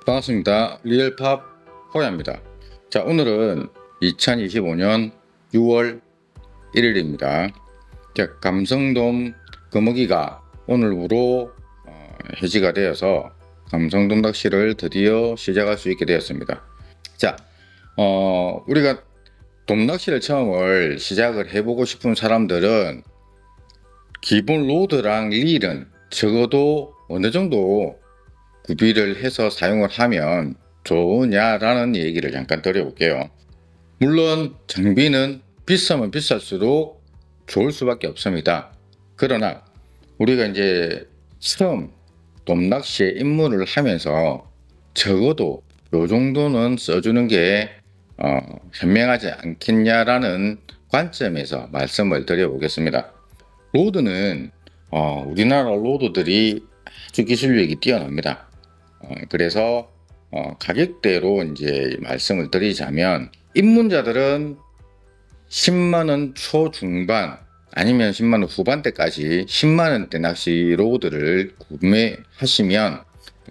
반갑습니다. 리얼팝 호야입니다. 자, 오늘은 2025년 6월 1일입니다. 자, 감성돔 거머기가 오늘부로 해지가 되어서 감성돔 낚시를 드디어 시작할 수 있게 되었습니다. 자, 우리가 돔 낚시를 처음을 시작을 해보고 싶은 사람들은 기본 로드랑 릴은 적어도 어느 정도 구비를 해서 사용을 하면 좋으냐라는 얘기를 잠깐 드려볼게요. 물론 장비는 비싸면 비쌀수록 좋을 수밖에 없습니다. 그러나 우리가 이제 처음 돔낚시에 입문을 하면서 적어도 요 정도는 써주는 게 현명하지 않겠냐라는 관점에서 말씀을 드려보겠습니다. 로드는 우리나라 로드들이 아주 기술력이 뛰어납니다. 그래서 가격대로 이제 말씀을 드리자면 입문자들은 10만원 초중반 아니면 10만원 후반대까지 10만원대 낚시 로드를 구매하시면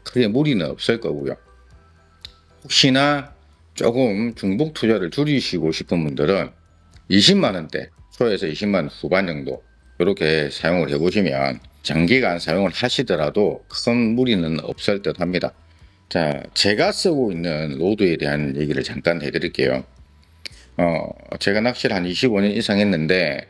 크게 무리는 없을 거고요. 혹시나 조금 중복 투자를 줄이시고 싶은 분들은 20만원대 초에서 20만원 후반 정도 이렇게 사용을 해보시면 장기간 사용을 하시더라도 큰 무리는 없을 듯 합니다. 자, 제가 쓰고 있는 로드에 대한 얘기를 잠깐 해드릴게요. 제가 낚시를 한 25년 이상 했는데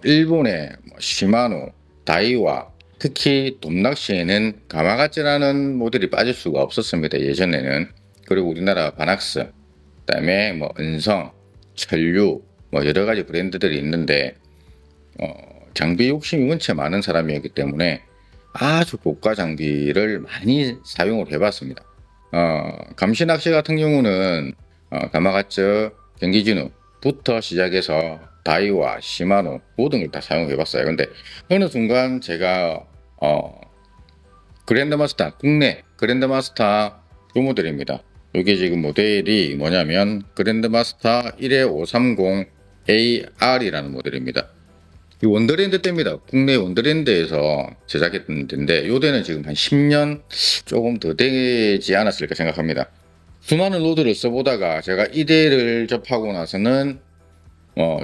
일본의 시마노, 다이와 특히 돔낚시에는 가마가찌라는 모델이 빠질 수가 없었습니다. 예전에는. 그리고 우리나라 바낙스, 그다음에 은성, 천류 여러 가지 브랜드들이 있는데 장비 욕심이 원체 많은 사람이었기 때문에 아주 고가 장비를 많이 사용을 해봤습니다. 감시 낚시 같은 경우는 가마가츠, 경기진우부터 시작해서 다이와, 시마노 모든 걸 다 사용해봤어요. 근데 어느 순간 제가 그랜드마스터, 국내 그랜드마스터 요 모델입니다. 이게 지금 모델이 뭐냐면 그랜드마스터 11530AR이라는 모델입니다. 이 원더랜드 때입니다. 국내 원더랜드에서 제작했던 데인데 요 대는 지금 한 10년 조금 더 되지 않았을까 생각합니다. 수많은 로드를 써보다가 제가 이 대를 접하고 나서는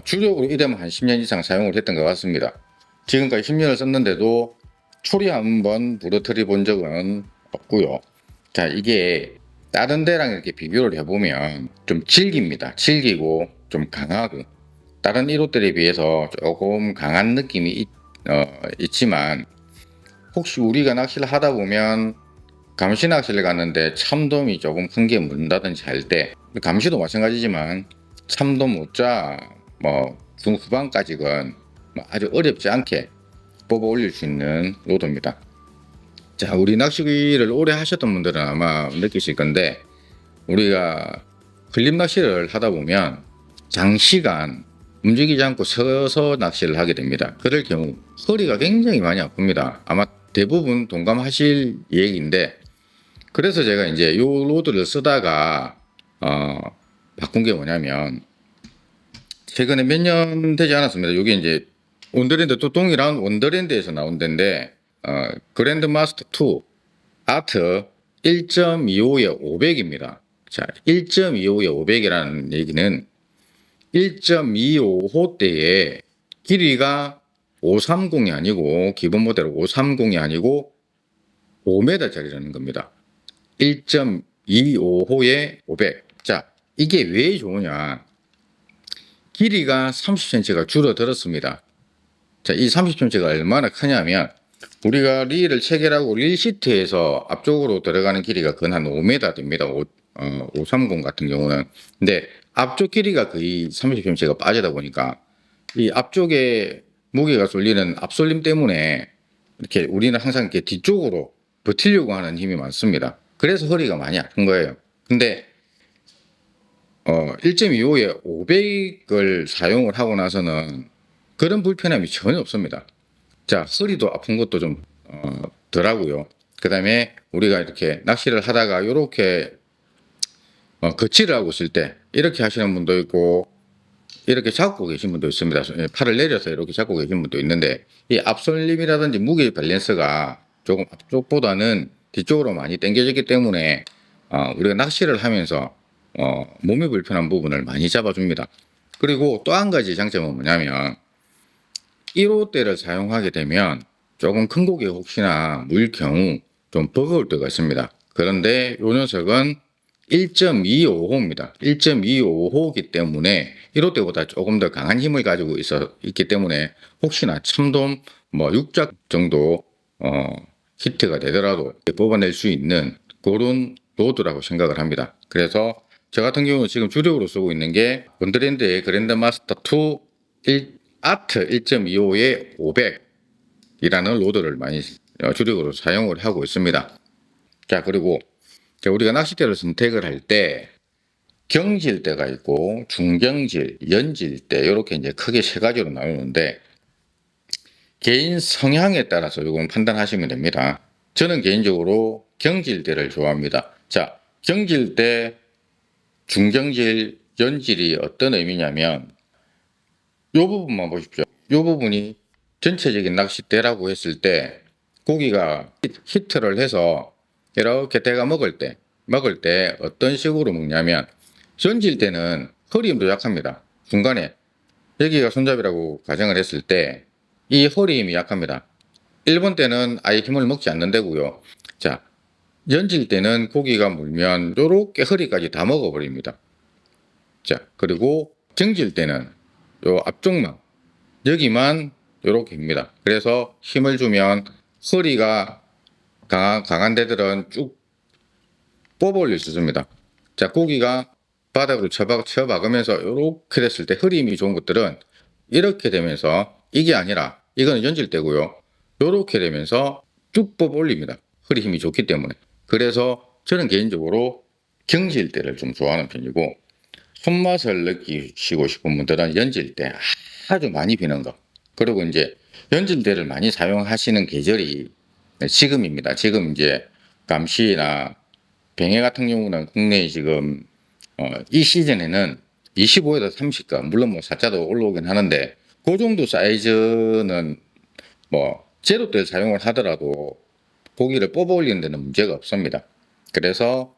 주력으로 이 대만 한 10년 이상 사용을 했던 것 같습니다. 지금까지 10년을 썼는데도 초리 한번 부러뜨려 본 적은 없고요. 자, 이게 다른 데랑 이렇게 비교를 해보면 좀 질깁니다. 질기고 좀 강하고 다른 1호들에 비해서 조금 강한 느낌이 있지만 혹시 우리가 낚시를 하다 보면 감시 낚시를 갔는데 참돔이 조금 큰 게 문다든지 할 때 감시도 마찬가지지만 참돔 못자 중후반까지는 아주 어렵지 않게 뽑아 올릴 수 있는 로드입니다. 자, 우리 낚시를 오래 하셨던 분들은 아마 느끼실 건데 우리가 흘림 낚시를 하다 보면 장시간 움직이지 않고 서서 낚시를 하게 됩니다. 그럴 경우 허리가 굉장히 많이 아픕니다. 아마 대부분 동감하실 얘기인데 그래서 제가 이제 요 로드를 쓰다가 바꾼 게 뭐냐면 최근에 몇 년 되지 않았습니다. 이게 이제 원더랜드 또 동일한 원더랜드에서 나온 데인데 그랜드마스터 2 아트 1.25에 500입니다. 자, 1.25에 500이라는 얘기는 1.25호대에 길이가 530이 아니고 기본 모델 530이 아니고 5m짜리라는 겁니다. 1.25호에 500. 자, 이게 왜 좋으냐? 길이가 30cm가 줄어들었습니다. 자, 이 30cm가 얼마나 크냐면 우리가 릴을 체결하고 릴 시트에서 앞쪽으로 들어가는 길이가 근 한 5m 됩니다. 530 같은 경우는. 근데 앞쪽 길이가 거의 30cm가 빠지다 보니까 이 앞쪽에 무게가 쏠리는 앞쏠림 때문에 이렇게 우리는 항상 이렇게 뒤쪽으로 버티려고 하는 힘이 많습니다. 그래서 허리가 많이 아픈 거예요. 근데 1.25에 500을 사용을 하고 나서는 그런 불편함이 전혀 없습니다. 자, 허리도 아픈 것도 좀 덜하고요. 그 다음에 우리가 이렇게 낚시를 하다가 이렇게 거치를 하고 있을 때 이렇게 하시는 분도 있고 이렇게 잡고 계신 분도 있습니다. 팔을 내려서 이렇게 잡고 계신 분도 있는데 이 앞솔림이라든지 무게 밸런스가 조금 앞쪽보다는 뒤쪽으로 많이 당겨졌기 때문에 우리가 낚시를 하면서 몸이 불편한 부분을 많이 잡아줍니다. 그리고 또 한 가지 장점은 뭐냐면 1호대를 사용하게 되면 조금 큰 고기 혹시나 물 경우 좀 버거울 때가 있습니다. 그런데 이 녀석은 1.25호입니다. 1.25호이기 때문에 1호대보다 조금 더 강한 힘을 가지고 있기 때문에 혹시나 참돔 육작 정도 히트가 되더라도 뽑아낼 수 있는 그런 로드라고 생각을 합니다. 그래서 저 같은 경우는 지금 주력으로 쓰고 있는 게 원더랜드의 그랜드마스터 2 아트 1.25의 500이라는 로드를 많이 주력으로 사용을 하고 있습니다. 자, 그리고 우리가 낚싯대를 선택을 할 때 경질대가 있고 중경질, 연질대 이렇게 이제 크게 세 가지로 나누는데 개인 성향에 따라서 이건 판단하시면 됩니다. 저는 개인적으로 경질대를 좋아합니다. 자, 경질대, 중경질, 연질이 어떤 의미냐면 이 부분만 보십시오. 이 부분이 전체적인 낚싯대라고 했을 때 고기가 히트를 해서 이렇게 대가 먹을 때 어떤 식으로 먹냐면 전질 때는 허리 힘도 약합니다. 중간에 여기가 손잡이라고 가정을 했을 때 이 허리 힘이 약합니다. 1번 때는 아예 힘을 먹지 않는 데고요. 자, 연질 때는 고기가 물면 요렇게 허리까지 다 먹어버립니다. 자, 그리고 정질 때는 요 앞쪽만 여기만 요렇게입니다. 그래서 힘을 주면 허리가 강한 데들은 쭉 뽑아 올릴 수 있습니다. 자, 고기가 바닥으로 쳐박으면서 이렇게 됐을 때 허리 힘이 좋은 것들은 이렇게 되면서 이게 아니라 이거는 연질대고요. 이렇게 되면서 쭉 뽑아 올립니다. 허리 힘이 좋기 때문에. 그래서 저는 개인적으로 경질대를 좀 좋아하는 편이고 손맛을 느끼시고 싶은 분들은 연질대 아주 많이 비는 거. 그리고 이제 연질대를 많이 사용하시는 계절이 지금입니다. 지금 이제 감시나 뱅에 같은 경우는 국내에 지금 이 시즌에는 25에서 30가 물론 사자도 올라오긴 하는데 그 정도 사이즈는 제로대를 사용을 하더라도 고기를 뽑아 올리는 데는 문제가 없습니다. 그래서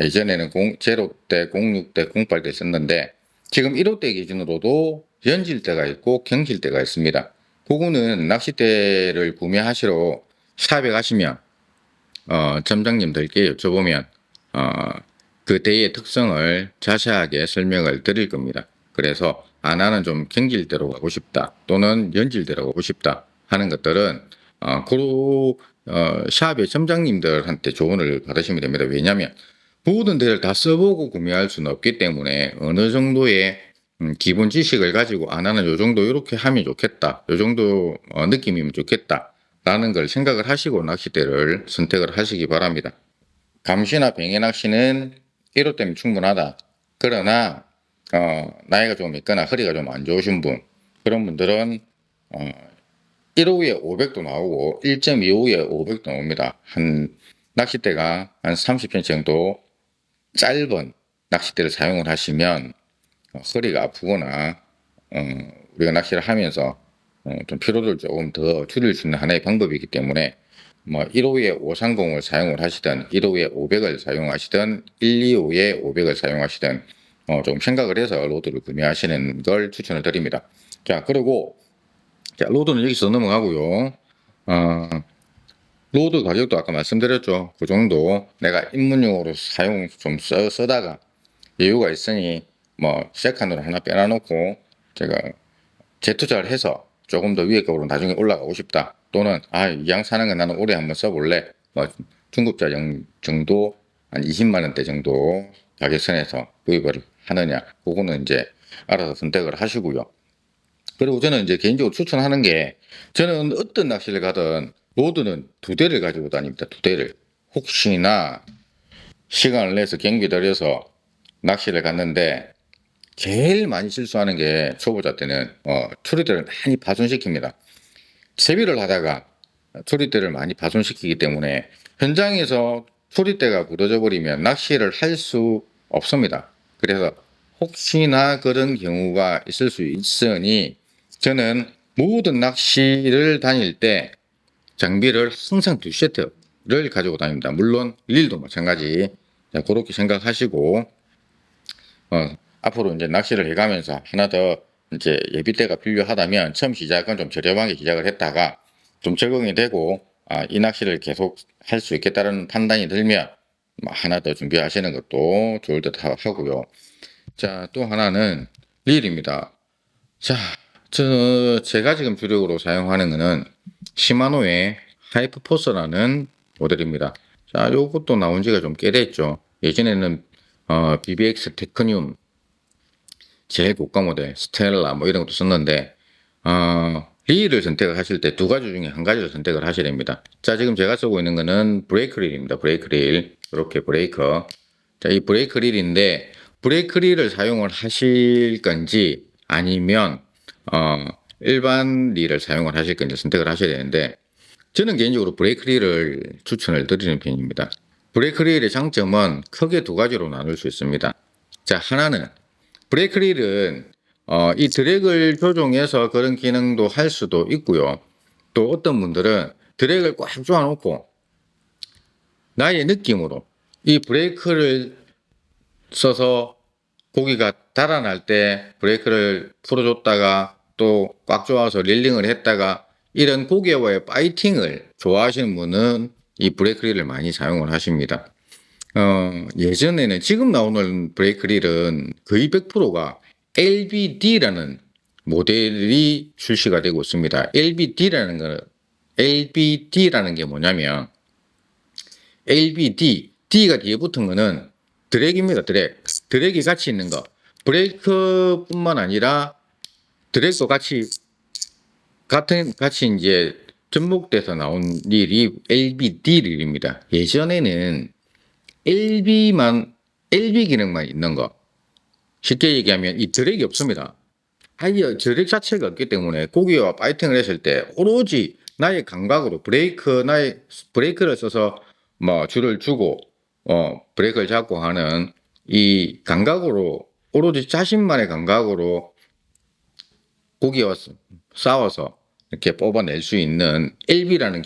예전에는 제로대, 06대, 08대 썼는데 지금 1호대 기준으로도 연질대가 있고 경질대가 있습니다. 그거는 낚싯대를 구매하시러 샵에 가시면 점장님들께 여쭤보면 그 대의 특성을 자세하게 설명을 드릴 겁니다. 그래서 나는 좀 경질대로 가고 싶다 또는 연질대로 가고 싶다 하는 것들은 샵의 점장님들한테 조언을 받으시면 됩니다. 왜냐하면 모든 데를 다 써보고 구매할 수는 없기 때문에 어느 정도의 기본 지식을 가지고 나는 요 정도 이렇게 하면 좋겠다, 요 정도 느낌이면 좋겠다 라는 걸 생각을 하시고 낚싯대를 선택을 하시기 바랍니다. 감시나 뱅에 낚시는 1호 때면 충분하다. 그러나 나이가 좀 있거나 허리가 좀 안 좋으신 분, 그런 분들은 1호에 500도 나오고 1.25에 500도 나옵니다. 낚싯대가 한 30cm 정도 짧은 낚싯대를 사용을 하시면 허리가 아프거나 우리가 낚시를 하면서 좀 피로를 조금 더 줄일 수 있는 하나의 방법이기 때문에 1호에 530을 사용을 하시든 1호에 500을 사용하시든 125에 500을 사용하시든 좀 생각을 해서 로드를 구매하시는 걸 추천을 드립니다. 자, 그리고 로드는 여기서 넘어가고요. 로드 가격도 아까 말씀드렸죠. 그 정도 내가 입문용으로 사용 좀 쓰다가 여유가 있으니 세컨으로 하나 빼놔놓고 제가 재투자를 해서 조금 더 위에 값으로 나중에 올라가고 싶다. 또는 이양 사는 거 나는 올해 한번 써볼래. 중급자 정도 한 20만 원대 정도 가격선에서 구입을 하느냐. 그거는 이제 알아서 선택을 하시고요. 그리고 저는 이제 개인적으로 추천하는 게 저는 어떤 낚시를 가든 로드는 2대를 가지고 다닙니다. 2대를. 혹시나 시간을 내서 경비 들여서 낚시를 갔는데 제일 많이 실수하는 게 초보자 때는 초리대를 많이 파손시킵니다. 채비를 하다가 초리대를 많이 파손시키기 때문에 현장에서 초리대가 굳어져 버리면 낚시를 할 수 없습니다. 그래서 혹시나 그런 경우가 있을 수 있으니 저는 모든 낚시를 다닐 때 장비를 항상 2세트 릴을 가지고 다닙니다. 물론 릴도 마찬가지. 자, 그렇게 생각하시고 앞으로 이제 낚시를 해가면서 하나 더 이제 예비대가 필요하다면 처음 시작은 좀 저렴하게 시작을 했다가 좀 적응이 되고 이 낚시를 계속 할 수 있겠다는 판단이 들면 하나 더 준비하시는 것도 좋을 듯 하고요. 자, 또 하나는 릴입니다. 자, 제가 지금 주력으로 사용하는 것은 시마노의 하이퍼포스라는 모델입니다. 자, 요것도 나온 지가 좀 꽤 됐죠. 예전에는 BBX 테크늄 제일 고가 모델 스텔라 뭐 이런 것도 썼는데 릴을 선택을 하실 때 두 가지 중에 한 가지를 선택을 하셔야 됩니다. 자, 지금 제가 쓰고 있는 거는 브레이크 릴입니다. 브레이크 릴. 이렇게 브레이커. 자, 이 브레이크 릴인데 브레이크 릴을 사용을 하실 건지 아니면 일반 릴을 사용을 하실 건지 선택을 하셔야 되는데 저는 개인적으로 브레이크 릴을 추천을 드리는 편입니다. 브레이크 릴의 장점은 크게 두 가지로 나눌 수 있습니다. 자, 하나는 브레이크 릴은 이 드랙을 조정해서 그런 기능도 할 수도 있고요. 또 어떤 분들은 드랙을 꽉 조아놓고 나의 느낌으로 이 브레이크를 써서 고기가 달아날 때 브레이크를 풀어줬다가 또 꽉 조아서 릴링을 했다가 이런 고기와의 파이팅을 좋아하시는 분은 이 브레이크 릴을 많이 사용을 하십니다. 예전에는 지금 나오는 브레이크 릴은 거의 100%가 LBD라는 모델이 출시가 되고 있습니다. LBD라는 게 뭐냐면 LBD, D가 뒤에 붙은 거는 드랙입니다. 드랙이 같이 있는 거. 브레이크뿐만 아니라 드랙도 같이 이제 접목돼서 나온 릴이 LBD 릴입니다. 예전에는 LB 기능만 있는 거. 쉽게 얘기하면 이 드랙이 없습니다. 아예 드랙 자체가 없기 때문에 고기와 파이팅을 했을 때 오로지 나의 감각으로 브레이크를 써서 뭐 줄을 주고 브레이크를 잡고 하는 이 감각으로 오로지 자신만의 감각으로 고기와 싸워서 이렇게 뽑아낼 수 있는 LB라는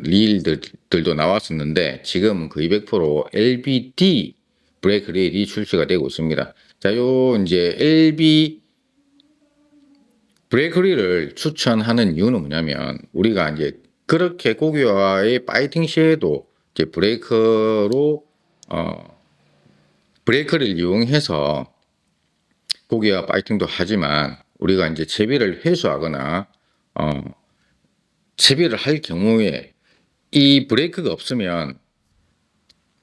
릴들도 나왔었는데 지금 거의 100% LBD 브레이크 릴이 출시가 되고 있습니다. 자, 요 이제 LB 브레이크 릴을 추천하는 이유는 뭐냐면 우리가 이제 그렇게 고기와의 파이팅 시에도 이제 브레이크를 이용해서 고기와 파이팅도 하지만 우리가 이제 채비를 회수하거나 채비를 할 경우에 이 브레이크가 없으면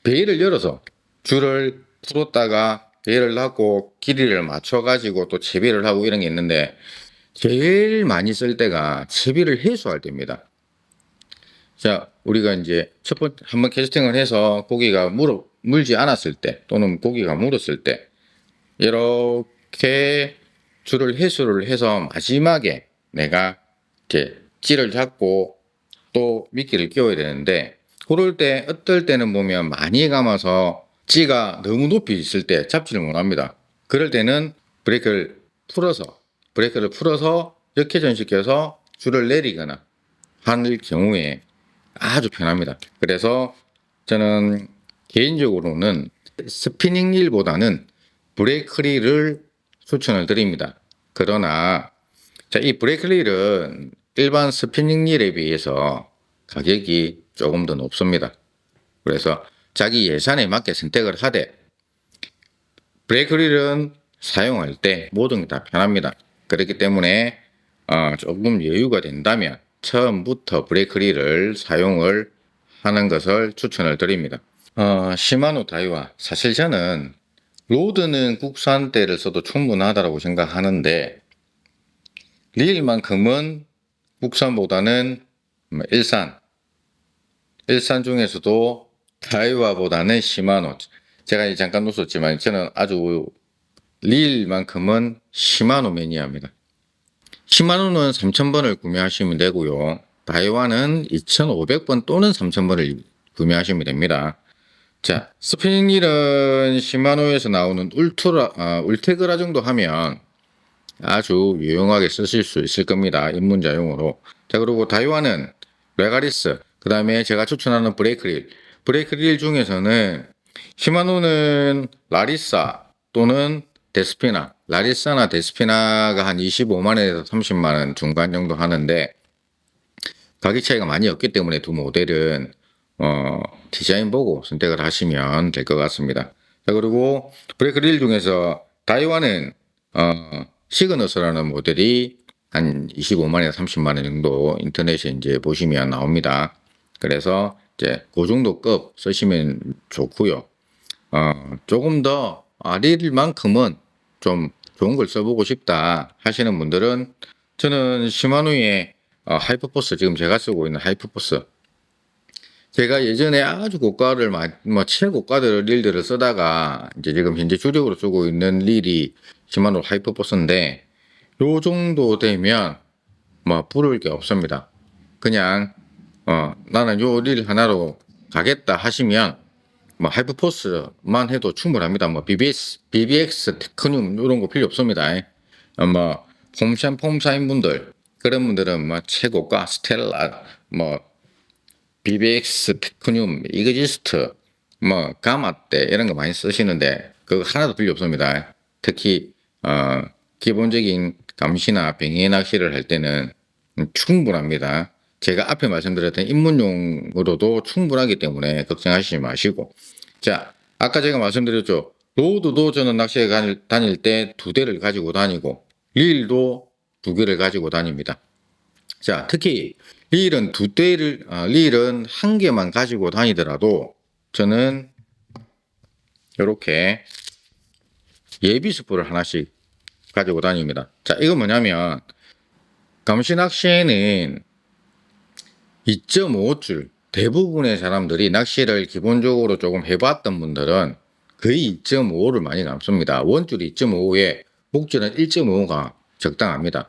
베일을 열어서 줄을 풀었다가 베일을 하고 길이를 맞춰 가지고 또 채비를 하고 이런 게 있는데 제일 많이 쓸 때가 채비를 회수할 때입니다. 자, 우리가 이제 한번 캐스팅을 해서 고기가 물지 않았을 때 또는 고기가 물었을 때 이렇게 줄을 회수를 해서 마지막에 내가 이렇게 찌를 잡고 또 미끼를 끼워야 되는데 그럴 때 어떨 때는 보면 많이 감아서 찌가 너무 높이 있을 때 잡지를 못합니다. 그럴 때는 브레이크를 풀어서 역회전시켜서 줄을 내리거나 할 경우에 아주 편합니다. 그래서 저는 개인적으로는 스피닝 릴보다는 브레이크 릴을 추천을 드립니다. 그러나 이 브레이크 릴은 일반 스피닝 릴에 비해서 가격이 조금 더 높습니다. 그래서 자기 예산에 맞게 선택을 하되 브레이크 릴은 사용할 때 모든 게 다 편합니다. 그렇기 때문에 조금 여유가 된다면 처음부터 브레이크 릴을 사용을 하는 것을 추천을 드립니다. 시마노 다이와 사실 저는 로드는 국산대를 써도 충분하다고 생각하는데 릴만큼은 국산보다는 일산 중에서도 다이와보다는 시마노. 제가 잠깐 놓쳤지만 저는 아주 릴만큼은 시마노 매니아입니다. 시마노는 3000번을 구매하시면 되고요. 다이와는 2500번 또는 3000번을 구매하시면 됩니다. 자, 스피닝 릴은 시마노에서 나오는 울테그라 정도 하면 아주 유용하게 쓰실 수 있을 겁니다. 입문자용으로. 자, 그리고 다이와는 레가리스, 그 다음에 제가 추천하는 브레이크 릴 중에서는 시마노는 라리사 또는 데스피나, 라리사나 데스피나가 한 25만원에서 30만원 중간 정도 하는데 가격 차이가 많이 없기 때문에 두 모델은 디자인 보고 선택을 하시면 될 것 같습니다. 자, 그리고 브레이크 릴 중에서 다이와는 시그너스라는 모델이 한 25만에서 30만원 정도 인터넷에 이제 보시면 나옵니다. 그래서 이제 그 정도 급 쓰시면 좋고요. 조금 더 릴만큼은 좀 좋은 걸 써보고 싶다 하시는 분들은 저는 시마노의 하이퍼포스, 지금 제가 쓰고 있는 하이퍼포스, 제가 예전에 아주 고가를 최고가들 릴들을 쓰다가 이제 지금 현재 주력으로 쓰고 있는 릴이 시마노 하이퍼포스인데 요 정도 되면 부를 게 없습니다. 그냥 나는 요 릴 하나로 가겠다 하시면 하이퍼포스만 해도 충분합니다. BBX 테크늄 이런 거 필요 없습니다. 폼샤인 분들, 그런 분들은 최고가 스텔라, BBX 테크늄, 이그지스트, 가마떼 이런 거 많이 쓰시는데 그거 하나도 필요 없습니다. 특히 기본적인 감시나 뱅에 낚시를 할 때는 충분합니다. 제가 앞에 말씀드렸던 입문용으로도 충분하기 때문에 걱정하시지 마시고, 자, 아까 제가 말씀드렸죠. 로드도 저는 낚시에 다닐 때 2대를 가지고 다니고 릴도 2개를 가지고 다닙니다. 자, 특히 릴은 1개만 가지고 다니더라도 저는 이렇게 예비 스포를 하나씩 가지고 다닙니다. 자, 이건 뭐냐면 감시 낚시에는 2.5줄, 대부분의 사람들이 낚시를 기본적으로 조금 해봤던 분들은 거의 2.5를 많이 남습니다. 원줄이 2.5에 목줄은 1.5가 적당합니다.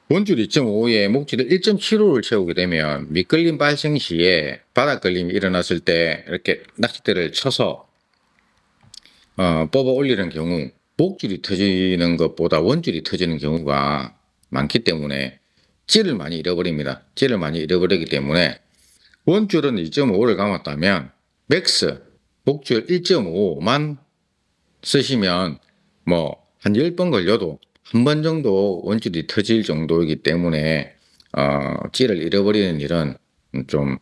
원줄 2.5에 목줄을 1.75를 채우게 되면 미끌림 발생 시에 바닥걸림이 일어났을 때 이렇게 낚싯대를 쳐서 뽑아 올리는 경우 목줄이 터지는 것보다 원줄이 터지는 경우가 많기 때문에 찌를 많이 잃어버립니다. 찌를 많이 잃어버리기 때문에 원줄은 2.5를 감았다면 맥스 목줄 1.5만 쓰시면 한 10번 걸려도 한 번 정도 원줄이 터질 정도이기 때문에 찌를 잃어버리는 일은 좀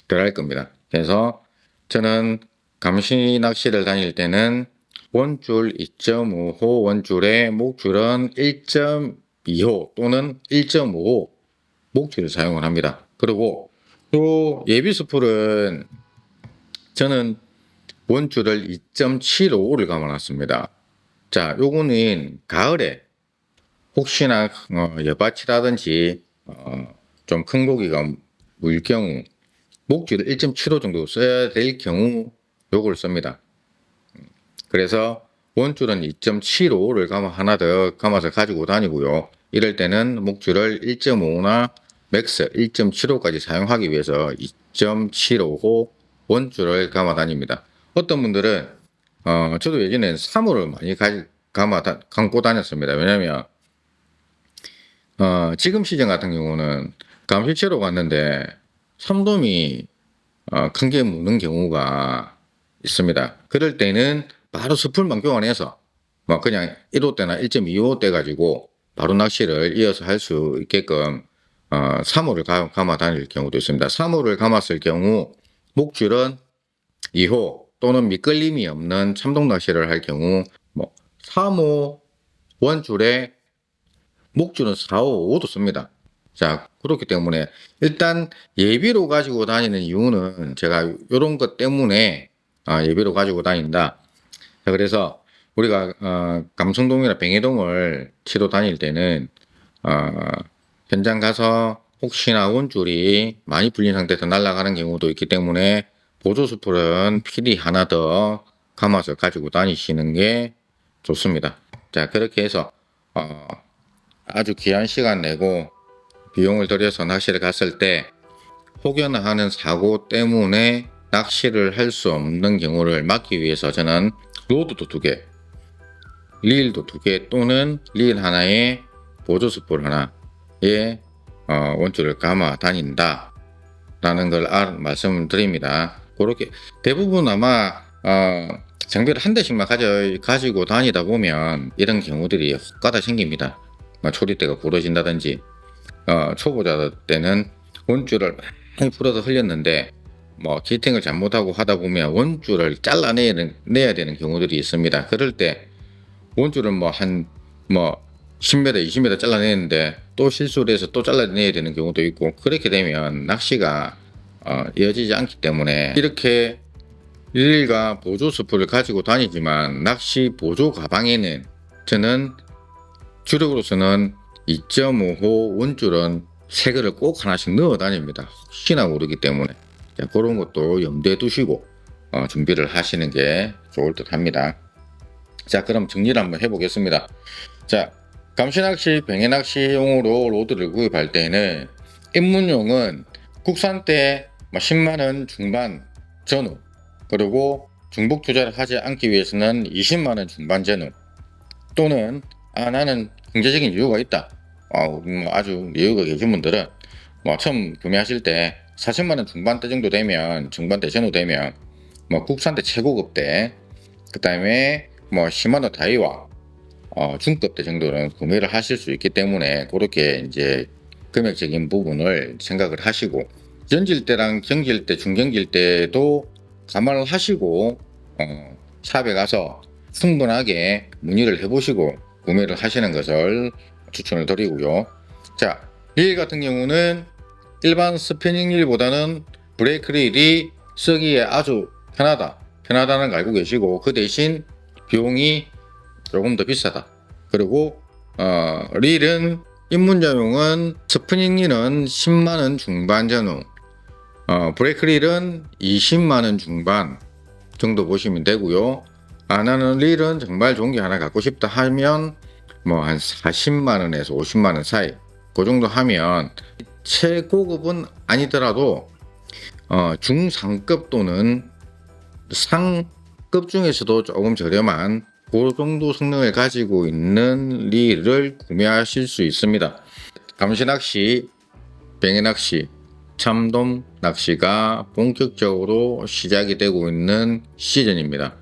덜 할 겁니다. 그래서 저는 감시 낚시를 다닐 때는 원줄 2.5호 원줄에 목줄은 1.2호 또는 1.5호 목줄을 사용을 합니다. 그리고 또 예비 스풀은 저는 원줄을 2.75를 감아놨습니다. 자, 요거는 가을에 혹시나 여밭이라든지 좀 큰 고기가 물 경우 목줄을 1.75 정도 써야 될 경우 요걸 씁니다. 그래서 원줄은 2.75를 하나 더 감아서 가지고 다니고요. 이럴 때는 목줄을 1.5나 맥스 1.75까지 사용하기 위해서 2.75호 원줄을 감아 다닙니다. 어떤 분들은 저도 예전엔 3호를 많이 감고 다녔습니다. 왜냐면 지금 시즌 같은 경우는 감시체로 갔는데 삼돔이 큰 게 무는 경우가 있습니다. 그럴 때는 바로 스풀만 교환해서 그냥 1호 때나 1.25호 때 가지고 바로 낚시를 이어서 할 수 있게끔 3호를 감아 다닐 경우도 있습니다. 3호를 감았을 경우 목줄은 2호 또는 미끌림이 없는 참돔 낚시를 할 경우 3호 원줄에 목줄은 4호, 5도 씁니다. 자, 그렇기 때문에 일단 예비로 가지고 다니는 이유는 제가 이런 것 때문에 예비로 가지고 다닌다. 자, 그래서 우리가 감성돔이나 뱅에돔을 치러 다닐 때는 현장 가서 혹시나 원줄이 많이 불린 상태에서 날아가는 경우도 있기 때문에 보조 스풀은 필히 하나 더 감아서 가지고 다니시는 게 좋습니다. 자, 그렇게 해서 아주 귀한 시간 내고 비용을 들여서 낚시를 갔을 때 혹여나 하는 사고 때문에 낚시를 할 수 없는 경우를 막기 위해서 저는 로드도 2개, 릴도 2개 또는 릴 하나에 보조 스풀 하나에 원줄을 감아 다닌다 라는 걸 말씀드립니다. 그렇게 대부분 아마 장비를 한 대씩만 가지고 다니다 보면 이런 경우들이 혹가다 생깁니다. 초리대가 부러진다든지 초보자 때는 원줄을 많이 풀어서 흘렸는데 기팅을 잘못하고 하다 보면 원줄을 잘라내야 되는 경우들이 있습니다. 그럴 때 원줄을 한 10m, 20m 잘라내는데 또 실수를 해서 또 잘라내야 되는 경우도 있고, 그렇게 되면 낚시가 이어지지 않기 때문에 이렇게 릴과 보조 스프를 가지고 다니지만 낚시 보조 가방에는 저는 주력으로서는 2.5호 원줄은 새 거를 꼭 하나씩 넣어 다닙니다. 혹시나 모르기 때문에. 자, 그런 것도 염두에 두시고 준비를 하시는 게 좋을 듯 합니다. 자, 그럼 정리를 한번 해보겠습니다. 자, 감시낚시, 뱅에낚시용으로 로드를 구입할 때는 입문용은 국산대 10만원 중반 전후, 그리고 중복 투자를 하지 않기 위해서는 20만원 중반 전후, 또는 나는 경제적인 이유가 있다, 아주 여유가 계신 분들은 처음 구매하실 때 40만원 중반대 정도 되면, 중반대 전후 되면 국산대 최고급대, 그 다음에 시마노 다이와 중급대 정도는 구매를 하실 수 있기 때문에, 그렇게 이제 금액적인 부분을 생각을 하시고, 전질대랑 경질대, 중경질대도 감안을 하시고 샵에 가서 충분하게 문의를 해보시고 구매를 하시는 것을 추천을 드리고요. 자, 릴 같은 경우는 일반 스피닝 릴보다는 브레이크 릴이 쓰기에 아주 편하다는 걸 알고 계시고, 그 대신 비용이 조금 더 비싸다. 그리고 릴은 입문자용은 스피닝 릴은 10만원 중반 전후, 브레이크 릴은 20만원 중반 정도 보시면 되고요. 나는 릴은 정말 좋은 게 하나 갖고 싶다 하면 한 40만원에서 50만원 사이, 그 정도 하면, 최고급은 아니더라도 중상급 또는 상급 중에서도 조금 저렴한 그 정도 성능을 가지고 있는 릴을 구매하실 수 있습니다. 감시낚시, 뱅에낚시, 참돔 낚시가 본격적으로 시작이 되고 있는 시즌입니다.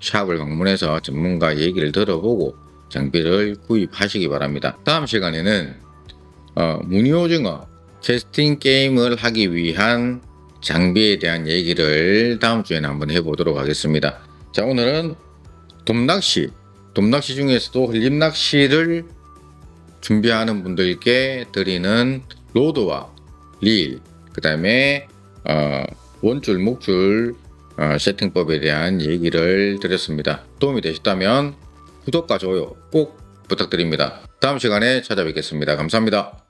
샵을 방문해서 전문가 얘기를 들어보고 장비를 구입하시기 바랍니다. 다음 시간에는 무늬오징어 캐스팅 게임을 하기 위한 장비에 대한 얘기를 다음 주에는 한번 해보도록 하겠습니다. 자, 오늘은 돔낚시 중에서도 흘림낚시를 준비하는 분들께 드리는 로드와 릴, 그 다음에 원줄, 목줄 세팅법에 대한 얘기를 드렸습니다. 도움이 되셨다면 구독과 좋아요 꼭 부탁드립니다. 다음 시간에 찾아뵙겠습니다. 감사합니다.